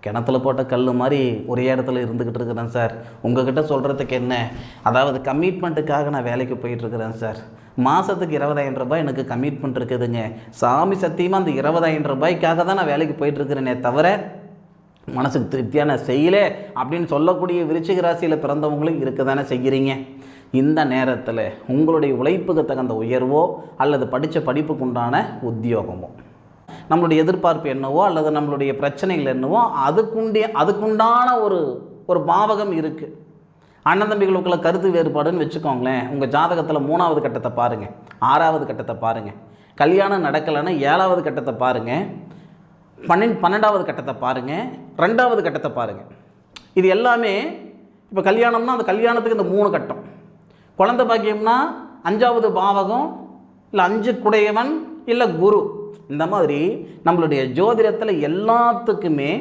கிணத்துல போட்ட கல் மாதிரி ஒரே இடத்துல இருந்துக்கிட்டு இருக்கிறேன் சார். உங்ககிட்ட சொல்கிறதுக்கு என்ன, அதாவது கமிட்மெண்ட்டுக்காக நான் வேலைக்கு போயிட்டுருக்கிறேன் சார். மாதத்துக்கு 20,000 ரூபாய் எனக்கு கமிட்மெண்ட் இருக்குதுங்க. சாமி சத்தியமாக அந்த 20,000 ரூபாய்க்காக தான் நான் வேலைக்கு போயிட்டுருக்கிறேனே தவிர மனசுக்கு திருப்தியாக நான் செய்யலை அப்படின்னு சொல்லக்கூடிய விருச்சிக ராசியில் பிறந்தவங்களும் இருக்க தானே செய்கிறீங்க. இந்த நேரத்தில் உங்களுடைய உழைப்புக்கு தகுந்த உயர்வோ அல்லது படித்த படிப்புக்கு உண்டான உத்தியோகமோ, நம்மளுடைய எதிர்பார்ப்பு என்னவோ அல்லது நம்மளுடைய பிரச்சனைகள் என்னவோ அதுக்குண்டான ஒரு பாவகம் இருக்குது. அண்ணன் தம்பிகளுக்குள்ள கருத்து வேறுபாடுன்னு வச்சுக்கோங்களேன். உங்கள் ஜாதகத்தில் 3வது கட்டத்தை பாருங்கள், 6வது கட்டத்தை பாருங்கள், கல்யாணம் நடக்கலைன்னா 7வது கட்டத்தை பாருங்கள், 12வது கட்டத்தை பாருங்கள், 2வது கட்டத்தை பாருங்கள். இது எல்லாமே இப்போ கல்யாணம்னா அந்த கல்யாணத்துக்கு இந்த 3 கட்டம். குழந்தை பாக்கியம்னா 5வது பாவகம், இல்லை 5 குடையவன், இல்லை குரு. இந்த மாதிரி நம்மளுடைய ஜோதிடத்தில் எல்லாத்துக்குமே